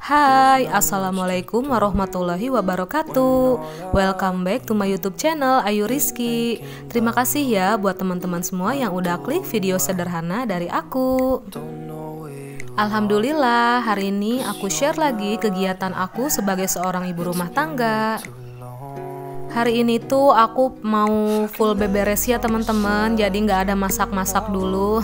Hai, Assalamualaikum warahmatullahi wabarakatuh. Welcome back to my YouTube channel Ayu Rizky. Terima kasih ya buat teman-teman semua yang udah klik video sederhana dari aku. Alhamdulillah, hari ini aku share lagi kegiatan aku sebagai seorang ibu rumah tangga. Hari ini tuh aku mau full beberes ya teman-teman, jadi nggak ada masak-masak dulu.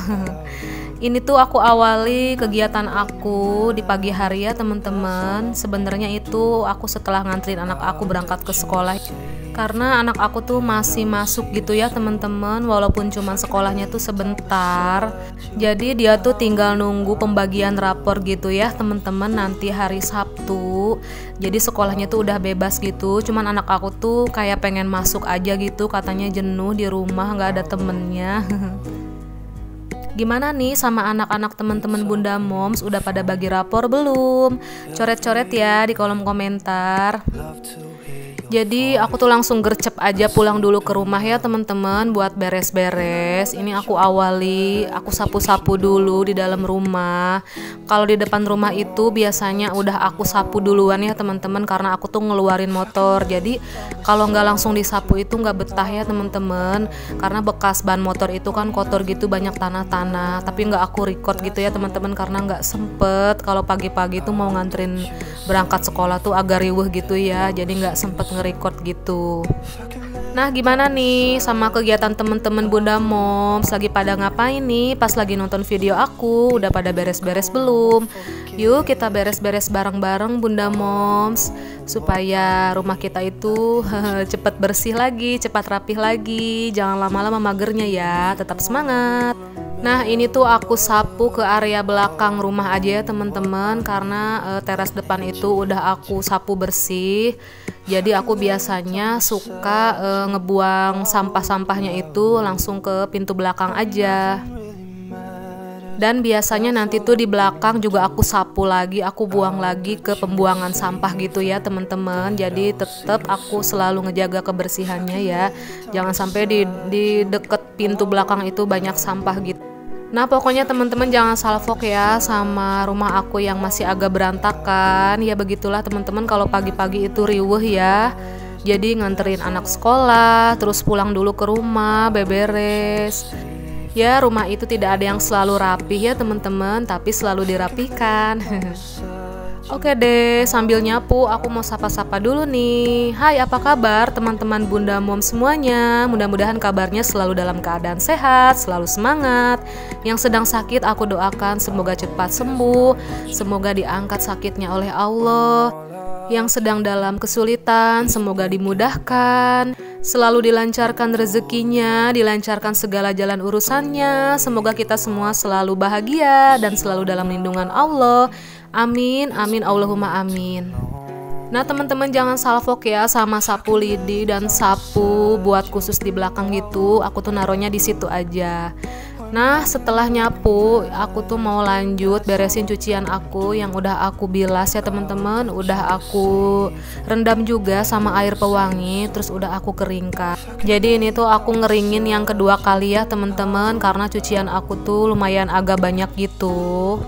Ini tuh aku awali kegiatan aku di pagi hari ya teman-teman. Sebenarnya itu aku setelah nganterin anak aku berangkat ke sekolah. Karena anak aku tuh masih masuk gitu ya teman-teman, walaupun cuman sekolahnya tuh sebentar. Jadi dia tuh tinggal nunggu pembagian rapor gitu ya teman-teman nanti hari Sabtu. Jadi sekolahnya tuh udah bebas gitu. Cuman anak aku tuh kayak pengen masuk aja gitu, katanya jenuh di rumah nggak ada temennya. Gimana nih sama anak-anak teman-teman Bunda Moms, udah pada bagi rapor belum? Coret-coret ya di kolom komentar. Jadi aku tuh langsung gercep aja pulang dulu ke rumah ya teman-teman buat beres-beres. Ini aku awali, aku sapu-sapu dulu di dalam rumah. Kalau di depan rumah itu biasanya udah aku sapu duluan ya teman-teman, karena aku tuh ngeluarin motor. Jadi kalau nggak langsung disapu itu nggak betah ya teman-teman, karena bekas ban motor itu kan kotor gitu, banyak tanah-tanah. Tapi nggak aku record gitu ya teman-teman, karena nggak sempet. Kalau pagi-pagi tuh mau nganterin berangkat sekolah tuh agak riweh gitu ya, jadi nggak sempet record gitu. Nah gimana nih sama kegiatan temen-temen Bunda Moms, lagi pada ngapain nih pas lagi nonton video aku? Udah pada beres-beres belum? Yuk kita beres-beres bareng-bareng Bunda Moms, supaya rumah kita itu cepet bersih lagi, cepat rapih lagi. Jangan lama-lama magernya ya, tetap semangat. Nah ini tuh aku sapu ke area belakang rumah aja ya teman-teman, karena teras depan itu udah aku sapu bersih. Jadi aku biasanya suka ngebuang sampah-sampahnya itu langsung ke pintu belakang aja. Dan biasanya nanti tuh di belakang juga aku sapu lagi, aku buang lagi ke pembuangan sampah gitu ya teman-teman. Jadi tetap aku selalu ngejaga kebersihannya ya. Jangan sampai di deket pintu belakang itu banyak sampah gitu. Nah pokoknya teman-teman jangan salfok ya sama rumah aku yang masih agak berantakan. Ya begitulah teman-teman, kalau pagi-pagi itu riweh ya. Jadi nganterin anak sekolah, terus pulang dulu ke rumah, beberes. Ya rumah itu tidak ada yang selalu rapih ya teman-teman, tapi selalu dirapikan. Oke deh, sambil nyapu aku mau sapa-sapa dulu nih. Hai, apa kabar teman-teman Bunda Mom semuanya? Mudah-mudahan kabarnya selalu dalam keadaan sehat, selalu semangat. Yang sedang sakit aku doakan semoga cepat sembuh, semoga diangkat sakitnya oleh Allah. Yang sedang dalam kesulitan semoga dimudahkan, selalu dilancarkan rezekinya, dilancarkan segala jalan urusannya. Semoga kita semua selalu bahagia dan selalu dalam lindungan Allah. Amin, amin, Allahumma amin. Nah teman-teman jangan salfok ya sama sapu lidi dan sapu buat khusus di belakang gitu. Aku tuh naruhnya di situ aja. Nah setelah nyapu aku tuh mau lanjut beresin cucian aku yang udah aku bilas ya teman-teman. Udah aku rendam juga sama air pewangi, terus udah aku keringkan. Jadi ini tuh aku ngeringin yang kedua kali ya teman-teman, karena cucian aku tuh lumayan agak banyak gitu.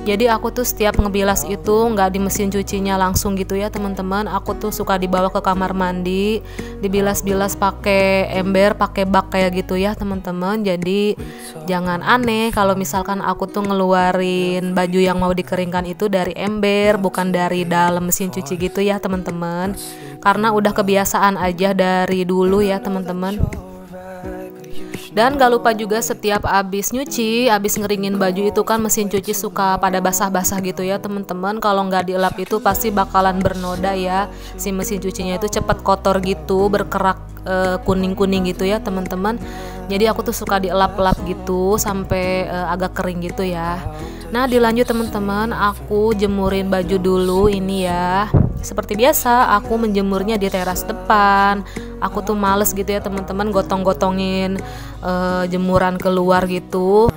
Jadi aku tuh setiap ngebilas itu nggak di mesin cucinya langsung gitu ya teman-teman. Aku tuh suka dibawa ke kamar mandi, dibilas-bilas pakai ember, pakai bak kayak gitu ya teman-teman. Jadi jangan aneh kalau misalkan aku tuh ngeluarin baju yang mau dikeringkan itu dari ember, bukan dari dalam mesin cuci gitu ya teman-teman. Karena udah kebiasaan aja dari dulu ya teman-teman. Dan gak lupa juga setiap abis nyuci, abis ngeringin baju itu kan mesin cuci suka pada basah-basah gitu ya teman-teman. Kalau nggak dielap itu pasti bakalan bernoda ya. Si mesin cucinya itu cepet kotor gitu, berkerak kuning-kuning gitu ya teman-teman. Jadi aku tuh suka dielap-elap gitu sampai agak kering gitu ya. Nah dilanjut teman-teman, aku jemurin baju dulu ini ya. Seperti biasa aku menjemurnya di teras depan. Aku tuh males gitu ya teman-teman gotong-gotongin jemuran keluar gitu.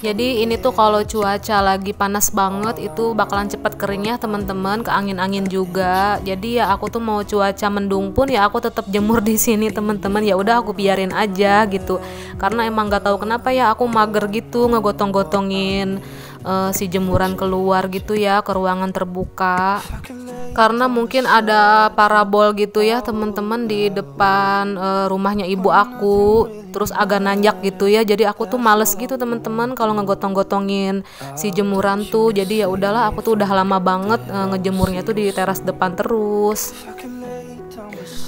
Jadi ini tuh kalau cuaca lagi panas banget itu bakalan cepet kering ya teman-teman, ke angin-angin juga. Jadi ya aku tuh mau cuaca mendung pun ya aku tetap jemur di sini teman-teman. Ya udah aku biarin aja gitu. Karena emang nggak tahu kenapa ya aku mager gitu ngegotong-gotongin si jemuran keluar gitu ya ke ruangan terbuka. Karena mungkin ada parabol gitu ya teman-teman di depan rumahnya ibu aku, terus agak nanjak gitu ya. Jadi aku tuh males gitu teman-teman kalau ngegotong-gotongin si jemuran tuh. Jadi ya udahlah, aku tuh udah lama banget ngejemurnya tuh di teras depan terus.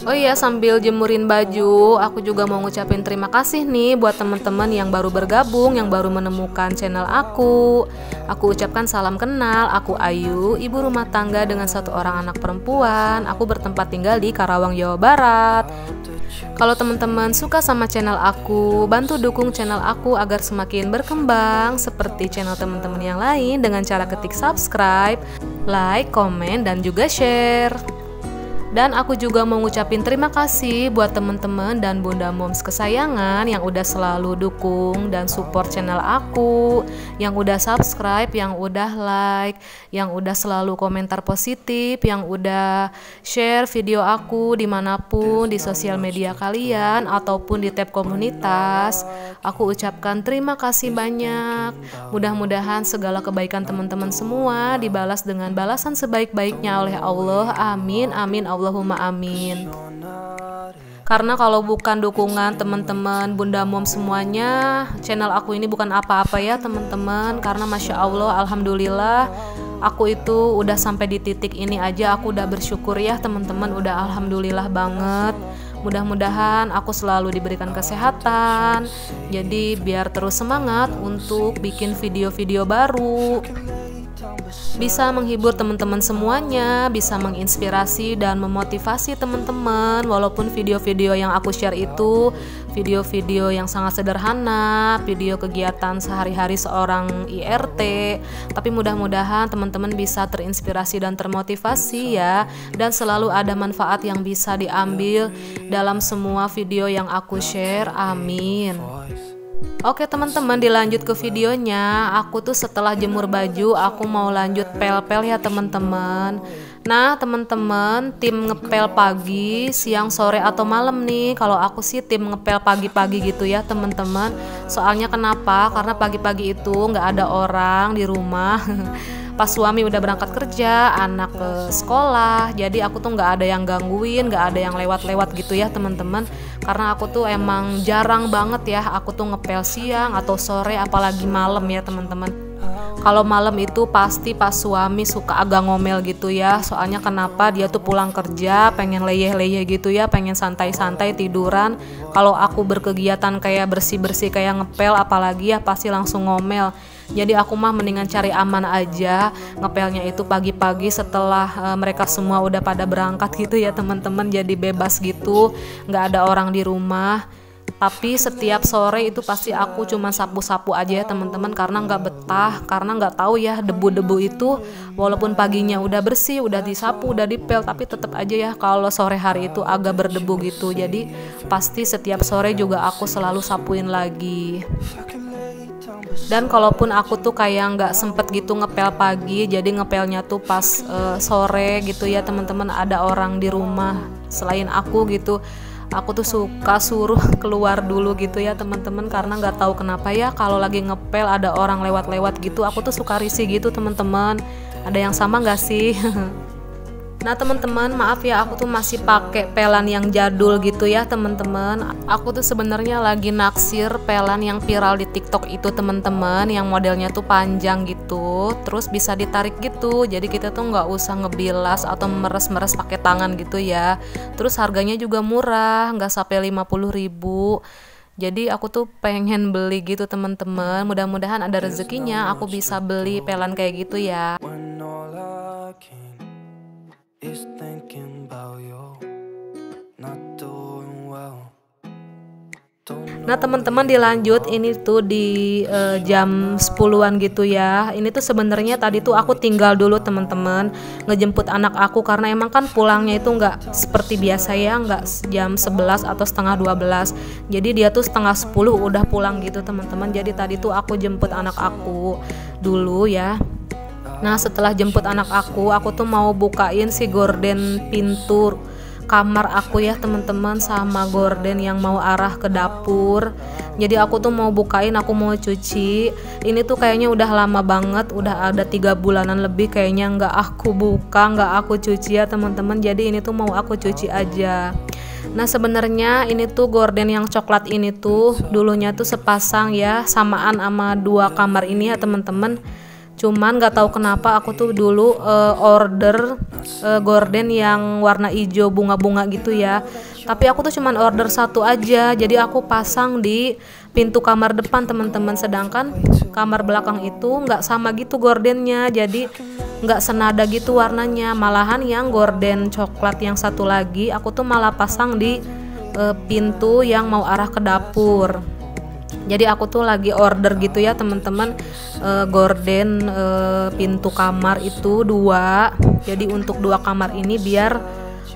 Oh iya, sambil jemurin baju, aku juga mau ngucapin terima kasih nih buat teman-teman yang baru bergabung, yang baru menemukan channel aku. Aku ucapkan salam kenal, aku Ayu, ibu rumah tangga dengan 1 orang anak perempuan. Aku bertempat tinggal di Karawang, Jawa Barat. Kalau teman-teman suka sama channel aku, bantu dukung channel aku agar semakin berkembang seperti channel teman-teman yang lain dengan cara ketik subscribe, like, komen, dan juga share. Dan aku juga mau ngucapin terima kasih buat teman-teman dan Bunda Moms kesayangan yang udah selalu dukung dan support channel aku, yang udah subscribe, yang udah like, yang udah selalu komentar positif, yang udah share video aku dimanapun di sosial media kalian ataupun di tab komunitas. Aku ucapkan terima kasih banyak. Mudah-mudahan segala kebaikan teman-teman semua dibalas dengan balasan sebaik-baiknya oleh Allah. Amin, amin, Allahumma amin. Karena kalau bukan dukungan teman-teman Bunda Mom semuanya, channel aku ini bukan apa-apa ya teman-teman. Karena Masya Allah, Alhamdulillah, aku itu udah sampai di titik ini aja, aku udah bersyukur ya teman-teman, udah Alhamdulillah banget. Mudah-mudahan aku selalu diberikan kesehatan, jadi biar terus semangat untuk bikin video-video baru, bisa menghibur teman-teman semuanya, bisa menginspirasi dan memotivasi teman-teman. Walaupun video-video yang aku share itu video-video yang sangat sederhana, video kegiatan sehari-hari seorang IRT, tapi mudah-mudahan teman-teman bisa terinspirasi dan termotivasi ya, dan selalu ada manfaat yang bisa diambil dalam semua video yang aku share. Amin. Oke teman-teman, dilanjut ke videonya. Aku tuh setelah jemur baju, aku mau lanjut pel-pel ya teman-teman. Nah teman-teman, tim ngepel pagi, siang, sore, atau malam nih. Kalau aku sih tim ngepel pagi-pagi gitu ya teman-teman. Soalnya kenapa? Karena pagi-pagi itu nggak ada orang di rumah. Pas suami udah berangkat kerja, anak ke sekolah, jadi aku tuh nggak ada yang gangguin, nggak ada yang lewat-lewat gitu ya teman-teman. Karena aku tuh emang jarang banget ya, aku tuh ngepel siang atau sore, apalagi malam ya teman-teman. Kalau malam itu pasti pas suami suka agak ngomel gitu ya. Soalnya kenapa, dia tuh pulang kerja pengen leyeh-leyeh gitu ya, pengen santai-santai tiduran. Kalau aku berkegiatan kayak bersih-bersih kayak ngepel apalagi ya pasti langsung ngomel. Jadi aku mah mendingan cari aman aja, ngepelnya itu pagi-pagi setelah mereka semua udah pada berangkat gitu ya teman-teman. Jadi bebas gitu, nggak ada orang di rumah. Tapi setiap sore itu pasti aku cuma sapu-sapu aja ya teman-teman, karena nggak betah, karena nggak tahu ya debu-debu itu walaupun paginya udah bersih, udah disapu, udah dipel, tapi tetap aja ya kalau sore hari itu agak berdebu gitu. Jadi pasti setiap sore juga aku selalu sapuin lagi. Dan kalaupun aku tuh kayak nggak sempet gitu ngepel pagi, jadi ngepelnya tuh pas sore gitu ya teman-teman, ada orang di rumah selain aku gitu, aku tuh suka suruh keluar dulu gitu ya teman-teman. Karena nggak tahu kenapa ya, kalau lagi ngepel ada orang lewat-lewat gitu, aku tuh suka risih gitu teman-teman. Ada yang sama nggak sih? Nah teman-teman, maaf ya aku tuh masih pakai pelan yang jadul gitu ya teman-teman. Aku tuh sebenarnya lagi naksir pelan yang viral di TikTok itu teman-teman, yang modelnya tuh panjang gitu, terus bisa ditarik gitu. Jadi kita tuh nggak usah ngebilas atau meres-meres pakai tangan gitu ya. Terus harganya juga murah, nggak sampai 50.000. Jadi aku tuh pengen beli gitu teman-teman. Mudah-mudahan ada rezekinya aku bisa beli pelan kayak gitu ya. Is thinking about you, not doing well. Nah teman-teman, dilanjut ini tuh di jam 10-an gitu ya. Ini tuh sebenarnya tadi tuh aku tinggal dulu teman-teman, ngejemput anak aku, karena emang kan pulangnya itu nggak seperti biasa ya, nggak jam 11 atau setengah 12. Jadi dia tuh setengah 10 udah pulang gitu teman-teman. Jadi tadi tuh aku jemput anak aku dulu ya. Nah setelah jemput anak aku tuh mau bukain si gorden pintu kamar aku ya teman-teman, sama gorden yang mau arah ke dapur. Jadi aku tuh mau bukain, aku mau cuci. Ini tuh kayaknya udah lama banget, udah ada 3 bulanan lebih kayaknya nggak aku buka, nggak aku cuci ya teman-teman. Jadi ini tuh mau aku cuci aja. Nah sebenarnya ini tuh gorden yang coklat ini tuh dulunya tuh sepasang ya, samaan sama 2 kamar ini ya teman-teman. Cuman nggak tahu kenapa aku tuh dulu order gorden yang warna hijau bunga-bunga gitu ya. Tapi aku tuh cuman order 1 aja. Jadi aku pasang di pintu kamar depan teman-teman. Sedangkan kamar belakang itu nggak sama gitu gordennya. Jadi nggak senada gitu warnanya. Malahan yang gorden coklat yang satu lagi aku tuh malah pasang di pintu yang mau arah ke dapur. Jadi aku tuh lagi order gitu ya teman-teman, gorden pintu kamar itu 2. Jadi untuk 2 kamar ini biar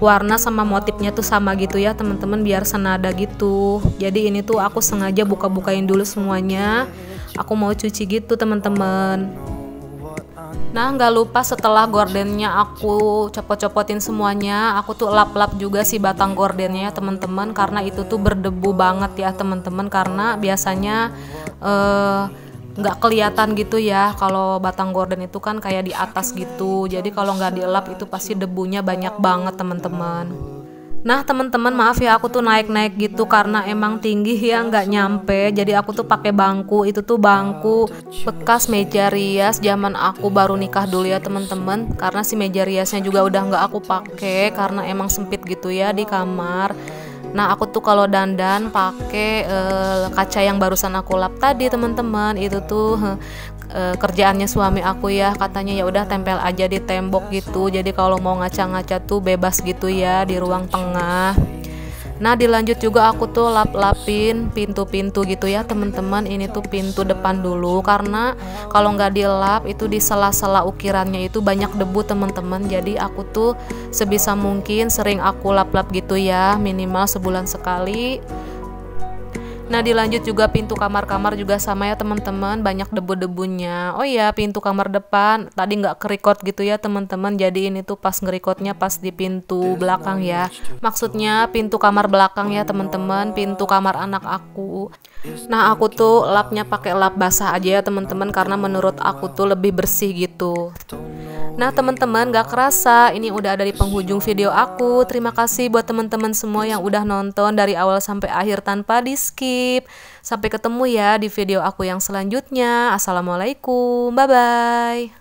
warna sama motifnya tuh sama gitu ya teman-teman, biar senada gitu. Jadi ini tuh aku sengaja buka-bukain dulu semuanya. Aku mau cuci gitu teman-teman. Nah nggak lupa setelah gordennya aku copot-copotin semuanya, aku tuh lap-lap juga si batang gordennya ya teman-teman, karena itu tuh berdebu banget ya teman-teman, karena biasanya nggak kelihatan gitu ya kalau batang gorden itu kan kayak di atas gitu. Jadi kalau nggak dilap itu pasti debunya banyak banget teman-teman. Nah teman-teman maaf ya aku tuh naik-naik gitu karena emang tinggi ya, nggak nyampe. Jadi aku tuh pakai bangku, itu tuh bangku bekas meja rias zaman aku baru nikah dulu ya teman-teman. Karena si meja riasnya juga udah nggak aku pakai karena emang sempit gitu ya di kamar. Nah aku tuh kalau dandan pakai kaca yang barusan aku lap tadi teman-teman. Itu tuh kerjaannya suami aku ya, katanya ya udah tempel aja di tembok gitu. Jadi kalau mau ngaca-ngaca tuh bebas gitu ya di ruang tengah. Nah dilanjut juga aku tuh lap-lapin pintu-pintu gitu ya teman-teman. Ini tuh pintu depan dulu karena kalau nggak dilap itu di sela-sela ukirannya itu banyak debu teman-teman. Jadi aku tuh sebisa mungkin sering aku lap-lap gitu ya, minimal sebulan sekali. Nah dilanjut juga pintu kamar-kamar juga sama ya teman-teman, banyak debu-debunya. Oh ya pintu kamar depan tadi nggak kerekod gitu ya teman-teman. Jadi ini tuh pas ngerekodnya pas di pintu belakang ya. Maksudnya pintu kamar belakang ya teman-teman, pintu kamar anak aku. Nah aku tuh lapnya pakai lap basah aja ya teman-teman, karena menurut aku tuh lebih bersih gitu. Nah teman-teman gak kerasa ini udah ada di penghujung video aku. Terima kasih buat teman-teman semua yang udah nonton dari awal sampai akhir tanpa di skip. Sampai ketemu ya di video aku yang selanjutnya. Assalamualaikum, bye bye.